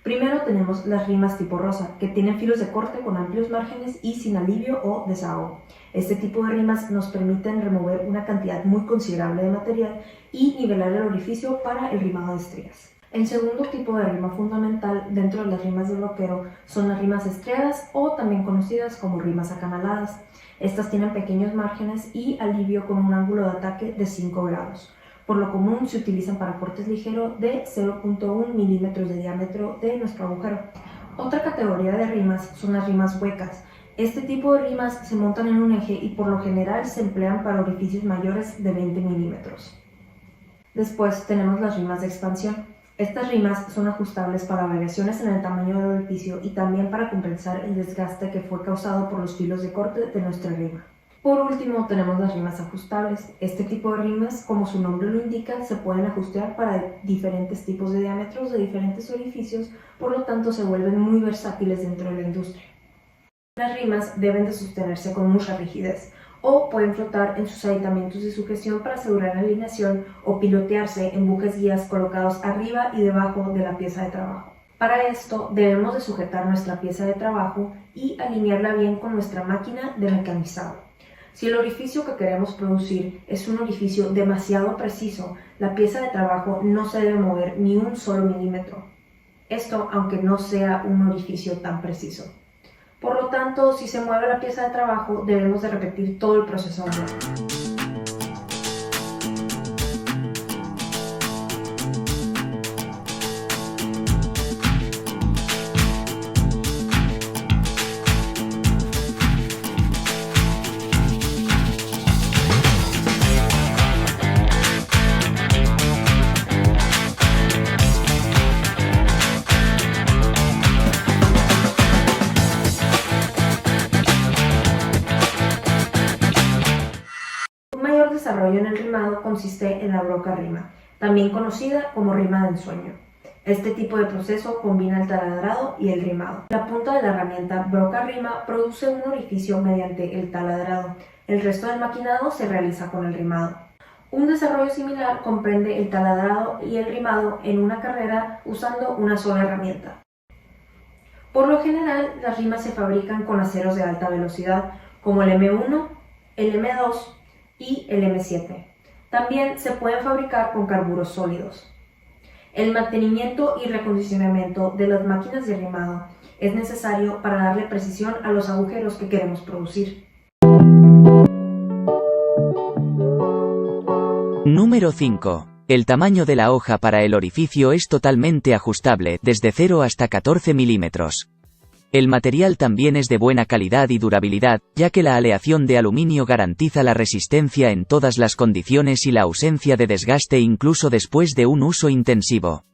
Primero tenemos las rimas tipo rosa, que tienen filos de corte con amplios márgenes y sin alivio o desahogo. Este tipo de rimas nos permiten remover una cantidad muy considerable de material y nivelar el orificio para el rimado de estrías. El segundo tipo de rima fundamental dentro de las rimas de broquero son las rimas estriadas o también conocidas como rimas acanaladas. Estas tienen pequeños márgenes y alivio con un ángulo de ataque de 5 grados. Por lo común se utilizan para cortes ligeros de 0.1 milímetros de diámetro de nuestro agujero. Otra categoría de rimas son las rimas huecas. Este tipo de rimas se montan en un eje y por lo general se emplean para orificios mayores de 20 milímetros. Después tenemos las rimas de expansión. Estas rimas son ajustables para variaciones en el tamaño del orificio y también para compensar el desgaste que fue causado por los filos de corte de nuestra rima. Por último tenemos las rimas ajustables. Este tipo de rimas, como su nombre lo indica, se pueden ajustar para diferentes tipos de diámetros de diferentes orificios, por lo tanto se vuelven muy versátiles dentro de la industria. Las rimas deben de sostenerse con mucha rigidez o pueden flotar en sus aditamentos de sujeción para asegurar la alineación o pilotearse en bujes guías colocados arriba y debajo de la pieza de trabajo. Para esto debemos de sujetar nuestra pieza de trabajo y alinearla bien con nuestra máquina de mecanizado. Si el orificio que queremos producir es un orificio demasiado preciso, la pieza de trabajo no se debe mover ni un solo milímetro. Esto aunque no sea un orificio tan preciso. Por lo tanto, si se mueve la pieza de trabajo, debemos de repetir todo el proceso de nuevo. Desarrollo en el rimado consiste en la broca rima, también conocida como rima de ensueño. Este tipo de proceso combina el taladrado y el rimado. La punta de la herramienta broca rima produce un orificio mediante el taladrado. El resto del maquinado se realiza con el rimado. Un desarrollo similar comprende el taladrado y el rimado en una carrera usando una sola herramienta. Por lo general, las rimas se fabrican con aceros de alta velocidad, como el M1, el M2 y el M7. También se pueden fabricar con carburos sólidos. El mantenimiento y recondicionamiento de las máquinas de rimado es necesario para darle precisión a los agujeros que queremos producir. Número 5. El tamaño de la hoja para el orificio es totalmente ajustable, desde 0 hasta 14 milímetros. El material también es de buena calidad y durabilidad, ya que la aleación de aluminio garantiza la resistencia en todas las condiciones y la ausencia de desgaste incluso después de un uso intensivo.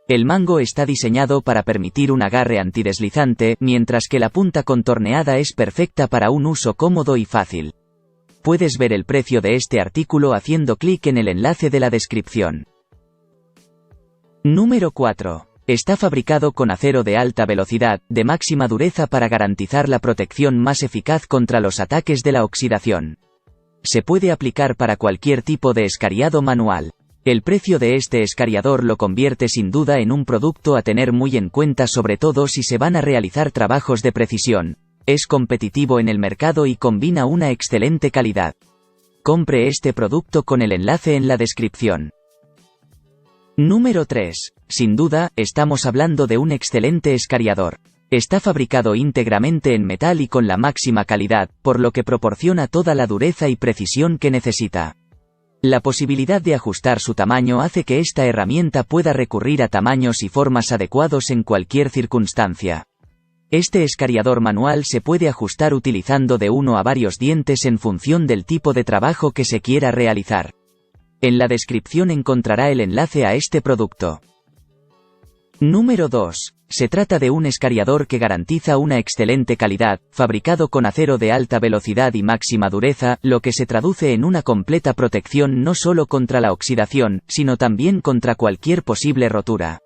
El mango está diseñado para permitir un agarre antideslizante, mientras que la punta contorneada es perfecta para un uso cómodo y fácil. Puedes ver el precio de este artículo haciendo clic en el enlace de la descripción. Número 4. Está fabricado con acero de alta velocidad, de máxima dureza para garantizar la protección más eficaz contra los ataques de la oxidación. Se puede aplicar para cualquier tipo de escariado manual. El precio de este escariador lo convierte sin duda en un producto a tener muy en cuenta, sobre todo si se van a realizar trabajos de precisión. Es competitivo en el mercado y combina una excelente calidad. Compre este producto con el enlace en la descripción. Número 3. Sin duda, estamos hablando de un excelente escariador. Está fabricado íntegramente en metal y con la máxima calidad, por lo que proporciona toda la dureza y precisión que necesita. La posibilidad de ajustar su tamaño hace que esta herramienta pueda recurrir a tamaños y formas adecuados en cualquier circunstancia. Este escariador manual se puede ajustar utilizando de uno a varios dientes en función del tipo de trabajo que se quiera realizar. En la descripción encontrará el enlace a este producto. Número 2. Se trata de un escariador que garantiza una excelente calidad, fabricado con acero de alta velocidad y máxima dureza, lo que se traduce en una completa protección no solo contra la oxidación, sino también contra cualquier posible rotura.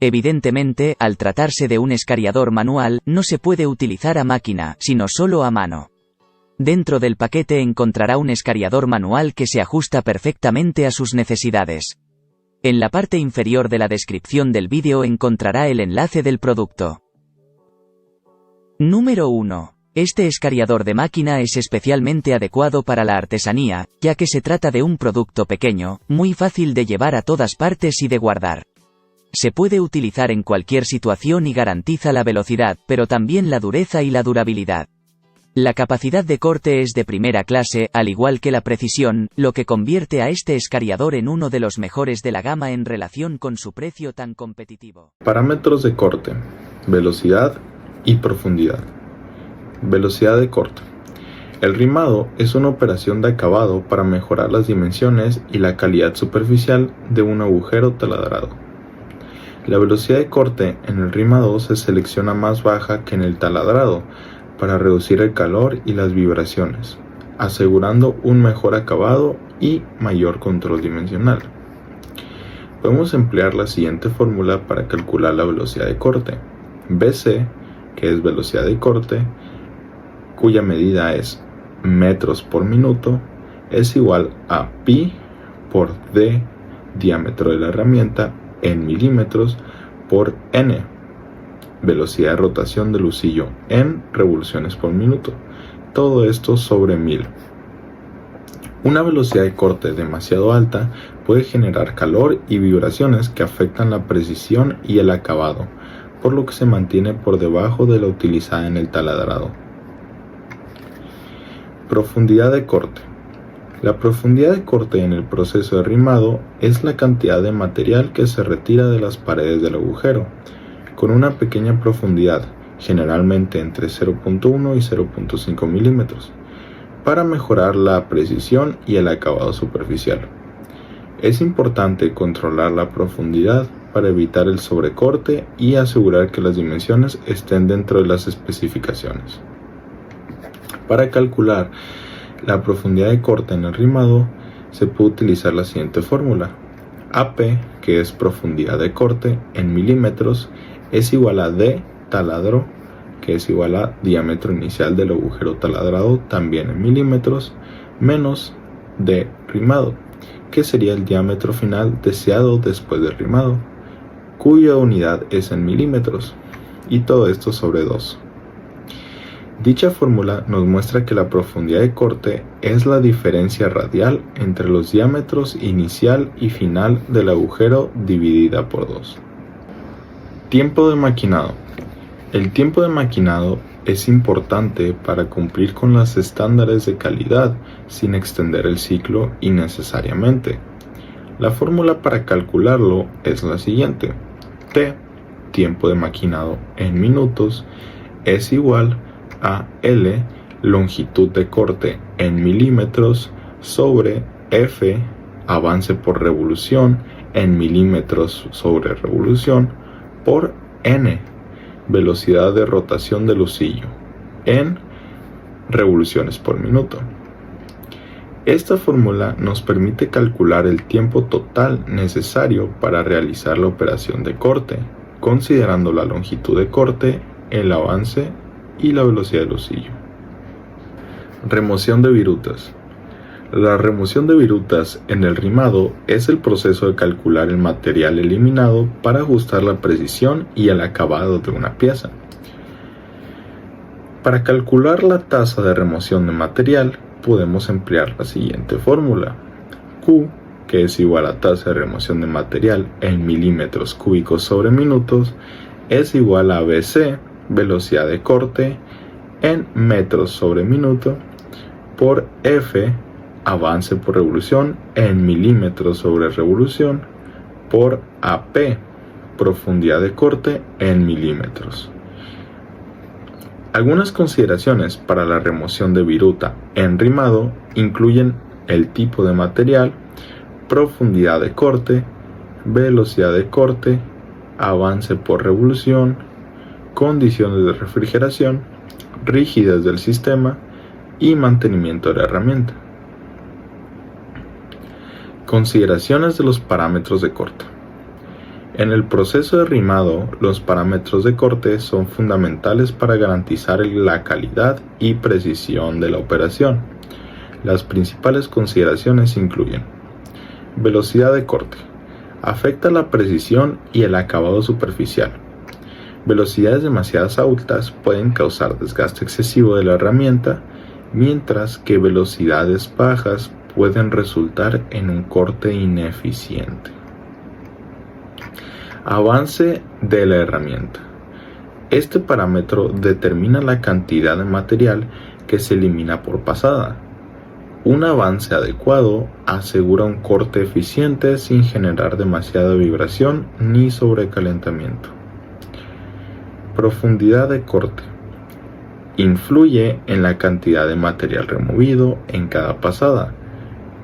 Evidentemente, al tratarse de un escariador manual, no se puede utilizar a máquina, sino solo a mano. Dentro del paquete encontrará un escariador manual que se ajusta perfectamente a sus necesidades. En la parte inferior de la descripción del vídeo encontrará el enlace del producto. Número 1. Este escariador de máquina es especialmente adecuado para la artesanía, ya que se trata de un producto pequeño, muy fácil de llevar a todas partes y de guardar. Se puede utilizar en cualquier situación y garantiza la velocidad, pero también la dureza y la durabilidad. La capacidad de corte es de primera clase, al igual que la precisión, lo que convierte a este escariador en uno de los mejores de la gama en relación con su precio tan competitivo. Parámetros de corte, velocidad y profundidad. Velocidad de corte. El rimado es una operación de acabado para mejorar las dimensiones y la calidad superficial de un agujero taladrado. La velocidad de corte en el rimado se selecciona más baja que en el taladrado, para reducir el calor y las vibraciones, asegurando un mejor acabado y mayor control dimensional. Podemos emplear la siguiente fórmula para calcular la velocidad de corte. BC, que es velocidad de corte, cuya medida es metros por minuto, es igual a pi por d, diámetro de la herramienta, en milímetros, por n, velocidad de rotación del husillo en revoluciones por minuto. Todo esto sobre 1000. Una velocidad de corte demasiado alta puede generar calor y vibraciones que afectan la precisión y el acabado, por lo que se mantiene por debajo de la utilizada en el taladrado. Profundidad de corte. La profundidad de corte en el proceso de rimado es la cantidad de material que se retira de las paredes del agujero, con una pequeña profundidad, generalmente entre 0.1 y 0.5 milímetros, para mejorar la precisión y el acabado superficial. Es importante controlar la profundidad para evitar el sobrecorte y asegurar que las dimensiones estén dentro de las especificaciones. Para calcular la profundidad de corte en el rimado, se puede utilizar la siguiente fórmula. AP, que es profundidad de corte en milímetros, es igual a D taladro, que es igual a diámetro inicial del agujero taladrado, también en milímetros, menos D rimado, que sería el diámetro final deseado después del rimado, cuya unidad es en milímetros, y todo esto sobre 2. Dicha fórmula nos muestra que la profundidad de corte es la diferencia radial entre los diámetros inicial y final del agujero dividida por 2. Tiempo de maquinado. El tiempo de maquinado es importante para cumplir con los estándares de calidad sin extender el ciclo innecesariamente. La fórmula para calcularlo es la siguiente. T, tiempo de maquinado en minutos, es igual a L, longitud de corte en milímetros, sobre F, avance por revolución en milímetros sobre revolución, por N, velocidad de rotación del husillo en revoluciones por minuto. Esta fórmula nos permite calcular el tiempo total necesario para realizar la operación de corte, considerando la longitud de corte, el avance y la velocidad del husillo. Remoción de virutas. La remoción de virutas en el rimado es el proceso de calcular el material eliminado para ajustar la precisión y el acabado de una pieza. Para calcular la tasa de remoción de material, podemos emplear la siguiente fórmula. Q, que es igual a tasa de remoción de material en milímetros cúbicos sobre minutos, es igual a BC, velocidad de corte, en metros sobre minuto, por F, avance por revolución en milímetros sobre revolución, por AP, profundidad de corte en milímetros. Algunas consideraciones para la remoción de viruta en rimado incluyen el tipo de material, profundidad de corte, velocidad de corte, avance por revolución, condiciones de refrigeración, rigidez del sistema y mantenimiento de la herramienta. Consideraciones de los parámetros de corte. En el proceso de rimado, los parámetros de corte son fundamentales para garantizar la calidad y precisión de la operación. Las principales consideraciones incluyen: velocidad de corte. Afecta la precisión y el acabado superficial. Velocidades demasiado altas pueden causar desgaste excesivo de la herramienta, mientras que velocidades bajas pueden resultar en un corte ineficiente. Avance de la herramienta. Este parámetro determina la cantidad de material que se elimina por pasada. Un avance adecuado asegura un corte eficiente sin generar demasiada vibración ni sobrecalentamiento. Profundidad de corte. Influye en la cantidad de material removido en cada pasada.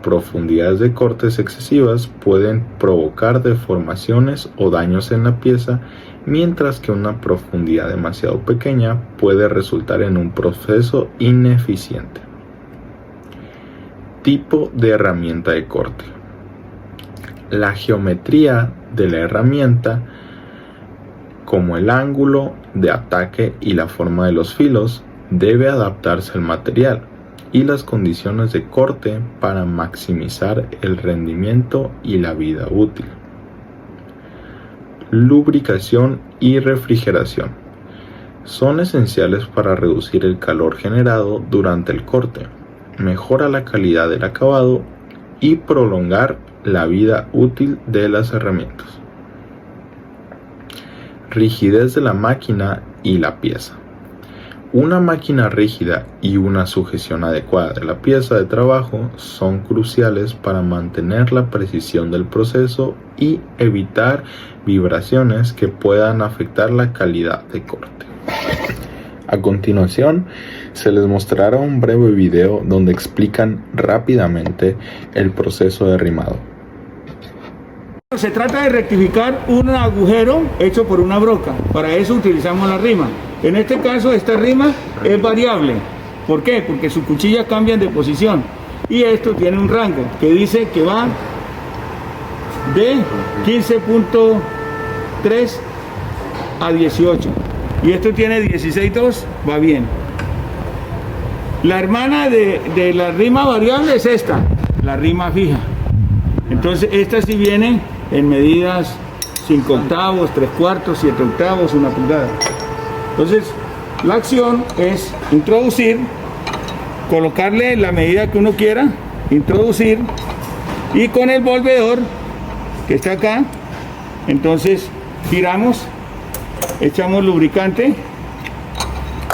Profundidades de cortes excesivas pueden provocar deformaciones o daños en la pieza, mientras que una profundidad demasiado pequeña puede resultar en un proceso ineficiente. Tipo de herramienta de corte. La geometría de la herramienta, como el ángulo de ataque y la forma de los filos, debe adaptarse al material y las condiciones de corte para maximizar el rendimiento y la vida útil. Lubricación y refrigeración son esenciales para reducir el calor generado durante el corte, mejora la calidad del acabado y prolongar la vida útil de las herramientas. Rigidez de la máquina y la pieza. Una máquina rígida y una sujeción adecuada de la pieza de trabajo son cruciales para mantener la precisión del proceso y evitar vibraciones que puedan afectar la calidad de corte. A continuación, se les mostrará un breve video donde explican rápidamente el proceso de rimado. Se trata de rectificar un agujero hecho por una broca. Para eso utilizamos la rima. En este caso, esta rima es variable. ¿Por qué? Porque sus cuchillas cambian de posición. Y esto tiene un rango que dice que va de 15.3 a 18. Y esto tiene 16.2, va bien. La hermana de la rima variable es esta, la rima fija. Entonces, esta sí viene en medidas 5 octavos, 3/4, 7 octavos, 1 pulgada. Entonces, la acción es introducir, colocarle la medida que uno quiera, introducir, y con el volvedor que está acá, entonces giramos, echamos lubricante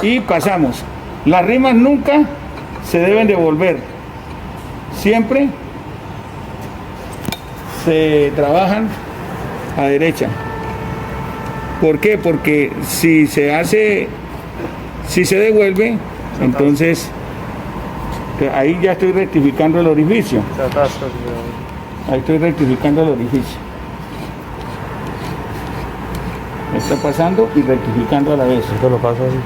y pasamos. Las rimas nunca se deben de volver, siempre se trabajan a derecha. ¿Por qué? Porque si se hace Si se devuelve, entonces ahí ya estoy rectificando el orificio. Ahí estoy rectificando el orificio. Está pasando y rectificando a la vez. Esto lo paso así.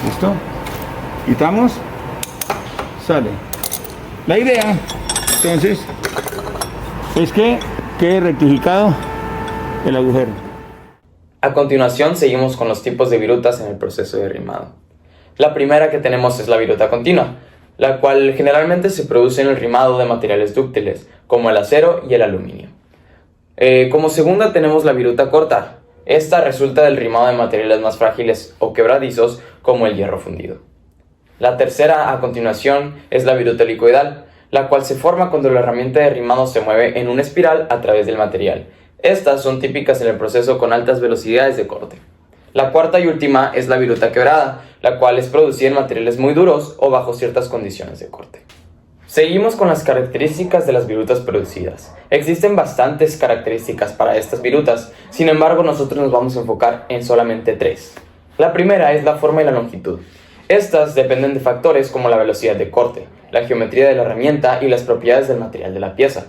¿Listo? Quitamos, sale. La idea, entonces, es que quede rectificado el agujero. A continuación seguimos con los tipos de virutas en el proceso de rimado. La primera que tenemos es la viruta continua, la cual generalmente se produce en el rimado de materiales dúctiles, como el acero y el aluminio. Como segunda tenemos la viruta corta. Esta resulta del rimado de materiales más frágiles o quebradizos, como el hierro fundido. La tercera a continuación es la viruta helicoidal, la cual se forma cuando la herramienta de rimado se mueve en una espiral a través del material. Estas son típicas en el proceso con altas velocidades de corte. La cuarta y última es la viruta quebrada, la cual es producida en materiales muy duros o bajo ciertas condiciones de corte. Seguimos con las características de las virutas producidas. Existen bastantes características para estas virutas, sin embargo nosotros nos vamos a enfocar en solamente 3. La primera es la forma y la longitud. Estas dependen de factores como la velocidad de corte, la geometría de la herramienta y las propiedades del material de la pieza.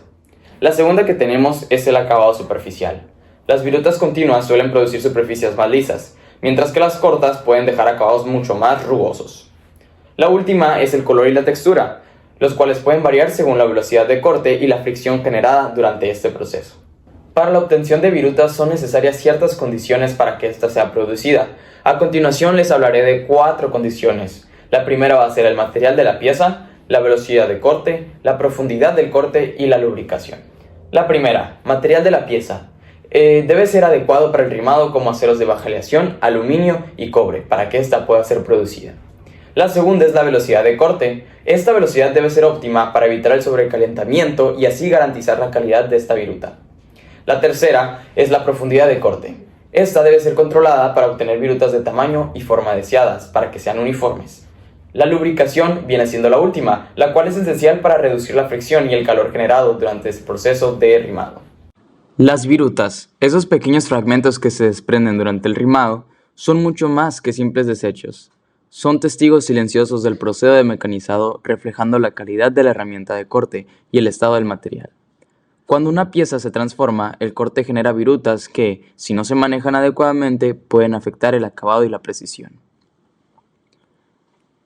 La segunda que tenemos es el acabado superficial. Las virutas continuas suelen producir superficies más lisas, mientras que las cortas pueden dejar acabados mucho más rugosos. La última es el color y la textura, los cuales pueden variar según la velocidad de corte y la fricción generada durante este proceso. Para la obtención de virutas son necesarias ciertas condiciones para que ésta sea producida. A continuación les hablaré de 4 condiciones. La primera va a ser el material de la pieza, la velocidad de corte, la profundidad del corte y la lubricación. La primera, material de la pieza. Debe ser adecuado para el rimado como aceros de baja aleación, aluminio y cobre, para que ésta pueda ser producida. La segunda es la velocidad de corte. Esta velocidad debe ser óptima para evitar el sobrecalentamiento y así garantizar la calidad de esta viruta. La tercera es la profundidad de corte. Esta debe ser controlada para obtener virutas de tamaño y forma deseadas, para que sean uniformes. La lubricación viene siendo la última, la cual es esencial para reducir la fricción y el calor generado durante este proceso de rimado. Las virutas, esos pequeños fragmentos que se desprenden durante el rimado, son mucho más que simples desechos. Son testigos silenciosos del proceso de mecanizado, reflejando la calidad de la herramienta de corte y el estado del material. Cuando una pieza se transforma, el corte genera virutas que, si no se manejan adecuadamente, pueden afectar el acabado y la precisión.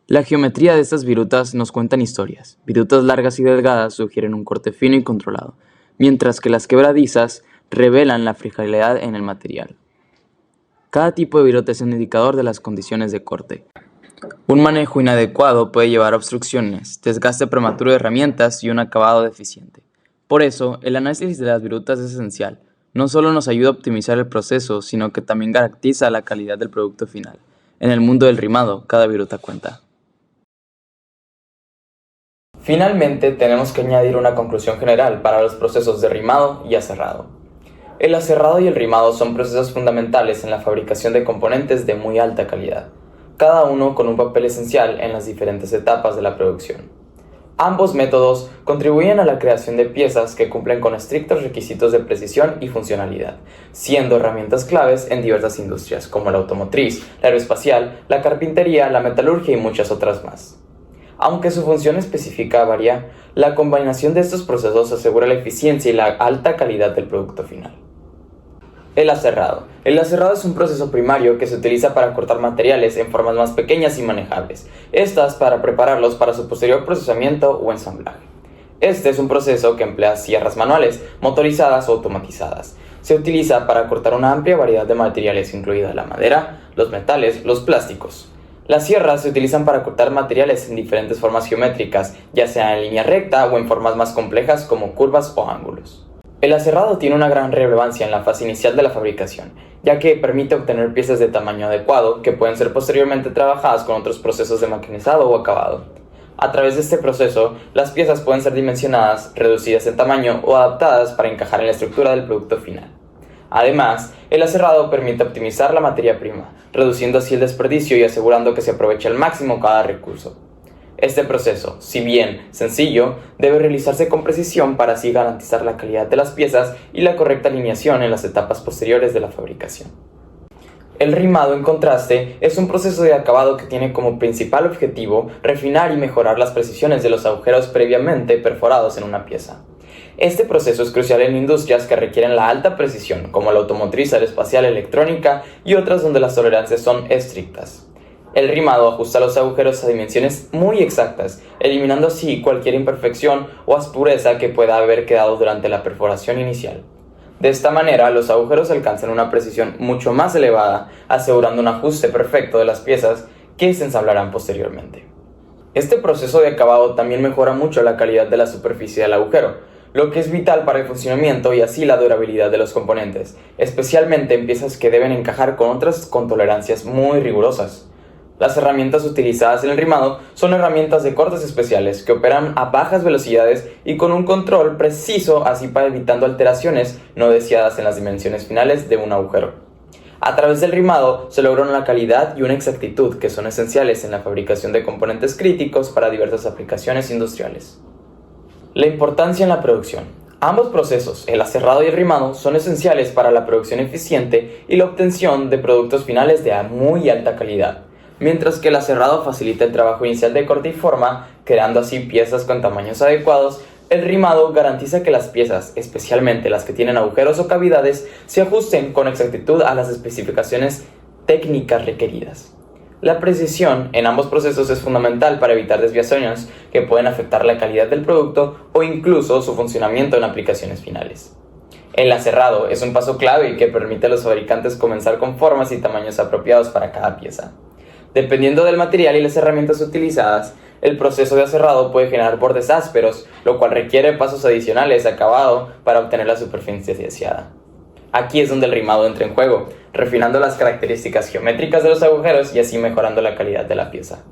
La geometría de estas virutas nos cuentan historias. Virutas largas y delgadas sugieren un corte fino y controlado, mientras que las quebradizas revelan la fragilidad en el material. Cada tipo de viruta es un indicador de las condiciones de corte. Un manejo inadecuado puede llevar a obstrucciones, desgaste prematuro de herramientas y un acabado deficiente. Por eso, el análisis de las virutas es esencial. No solo nos ayuda a optimizar el proceso, sino que también garantiza la calidad del producto final. En el mundo del rimado, cada viruta cuenta. Finalmente, tenemos que añadir una conclusión general para los procesos de rimado y aserrado. El aserrado y el rimado son procesos fundamentales en la fabricación de componentes de muy alta calidad, cada uno con un papel esencial en las diferentes etapas de la producción. Ambos métodos contribuyen a la creación de piezas que cumplen con estrictos requisitos de precisión y funcionalidad, siendo herramientas claves en diversas industrias como la automotriz, la aeroespacial, la carpintería, la metalurgia y muchas otras más. Aunque su función específica varía, la combinación de estos procesos asegura la eficiencia y la alta calidad del producto final. El aserrado. El aserrado es un proceso primario que se utiliza para cortar materiales en formas más pequeñas y manejables, estas para prepararlos para su posterior procesamiento o ensamblaje. Este es un proceso que emplea sierras manuales, motorizadas o automatizadas. Se utiliza para cortar una amplia variedad de materiales, incluida la madera, los metales, los plásticos. Las sierras se utilizan para cortar materiales en diferentes formas geométricas, ya sea en línea recta o en formas más complejas como curvas o ángulos. El aserrado tiene una gran relevancia en la fase inicial de la fabricación, ya que permite obtener piezas de tamaño adecuado que pueden ser posteriormente trabajadas con otros procesos de maquinizado o acabado. A través de este proceso, las piezas pueden ser dimensionadas, reducidas en tamaño o adaptadas para encajar en la estructura del producto final. Además, el aserrado permite optimizar la materia prima, reduciendo así el desperdicio y asegurando que se aproveche al máximo cada recurso. Este proceso, si bien sencillo, debe realizarse con precisión para así garantizar la calidad de las piezas y la correcta alineación en las etapas posteriores de la fabricación. El rimado, en contraste, es un proceso de acabado que tiene como principal objetivo refinar y mejorar las precisiones de los agujeros previamente perforados en una pieza. Este proceso es crucial en industrias que requieren la alta precisión, como la automotriz, aeroespacial, electrónica y otras donde las tolerancias son estrictas. El rimado ajusta los agujeros a dimensiones muy exactas, eliminando así cualquier imperfección o aspereza que pueda haber quedado durante la perforación inicial. De esta manera, los agujeros alcanzan una precisión mucho más elevada, asegurando un ajuste perfecto de las piezas que se ensamblarán posteriormente. Este proceso de acabado también mejora mucho la calidad de la superficie del agujero, lo que es vital para el funcionamiento y así la durabilidad de los componentes, especialmente en piezas que deben encajar con otras con tolerancias muy rigurosas. Las herramientas utilizadas en el rimado son herramientas de cortes especiales que operan a bajas velocidades y con un control preciso, así para evitando alteraciones no deseadas en las dimensiones finales de un agujero. A través del rimado se logra una calidad y una exactitud que son esenciales en la fabricación de componentes críticos para diversas aplicaciones industriales. La importancia en la producción. Ambos procesos, el aserrado y el rimado, son esenciales para la producción eficiente y la obtención de productos finales de muy alta calidad. Mientras que el aserrado facilita el trabajo inicial de corte y forma, creando así piezas con tamaños adecuados, el rimado garantiza que las piezas, especialmente las que tienen agujeros o cavidades, se ajusten con exactitud a las especificaciones técnicas requeridas. La precisión en ambos procesos es fundamental para evitar desviaciones que pueden afectar la calidad del producto o incluso su funcionamiento en aplicaciones finales. El aserrado es un paso clave que permite a los fabricantes comenzar con formas y tamaños apropiados para cada pieza. Dependiendo del material y las herramientas utilizadas, el proceso de aserrado puede generar bordes ásperos, lo cual requiere pasos adicionales de acabado para obtener la superficie deseada. Aquí es donde el rimado entra en juego, refinando las características geométricas de los agujeros y así mejorando la calidad de la pieza.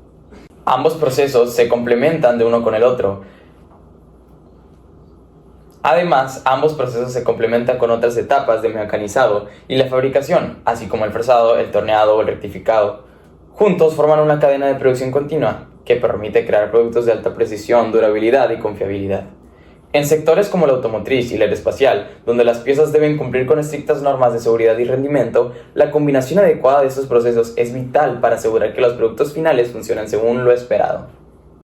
Ambos procesos se complementan de uno con el otro. Además, ambos procesos se complementan con otras etapas de mecanizado y la fabricación, así como el fresado, el torneado o el rectificado. Juntos forman una cadena de producción continua que permite crear productos de alta precisión, durabilidad y confiabilidad. En sectores como la automotriz y la aeroespacial, donde las piezas deben cumplir con estrictas normas de seguridad y rendimiento, la combinación adecuada de estos procesos es vital para asegurar que los productos finales funcionen según lo esperado.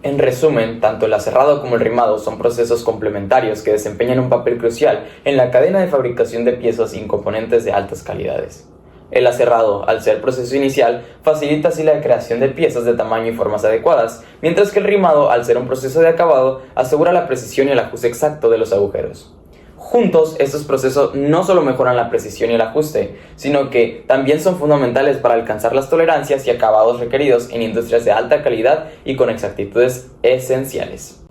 En resumen, tanto el aserrado como el rimado son procesos complementarios que desempeñan un papel crucial en la cadena de fabricación de piezas y componentes de altas calidades. El aserrado, al ser el proceso inicial, facilita así la creación de piezas de tamaño y formas adecuadas, mientras que el rimado, al ser un proceso de acabado, asegura la precisión y el ajuste exacto de los agujeros. Juntos, estos procesos no solo mejoran la precisión y el ajuste, sino que también son fundamentales para alcanzar las tolerancias y acabados requeridos en industrias de alta calidad y con exactitudes esenciales.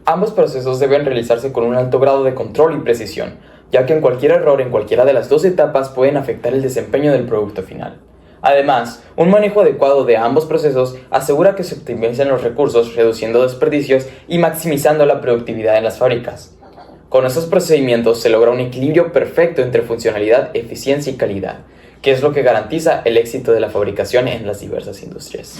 Ambos procesos deben realizarse con un alto grado de control y precisión, ya que cualquier error en cualquiera de las dos etapas pueden afectar el desempeño del producto final. Además, un manejo adecuado de ambos procesos asegura que se optimicen los recursos, reduciendo desperdicios y maximizando la productividad en las fábricas. Con estos procedimientos se logra un equilibrio perfecto entre funcionalidad, eficiencia y calidad, que es lo que garantiza el éxito de la fabricación en las diversas industrias.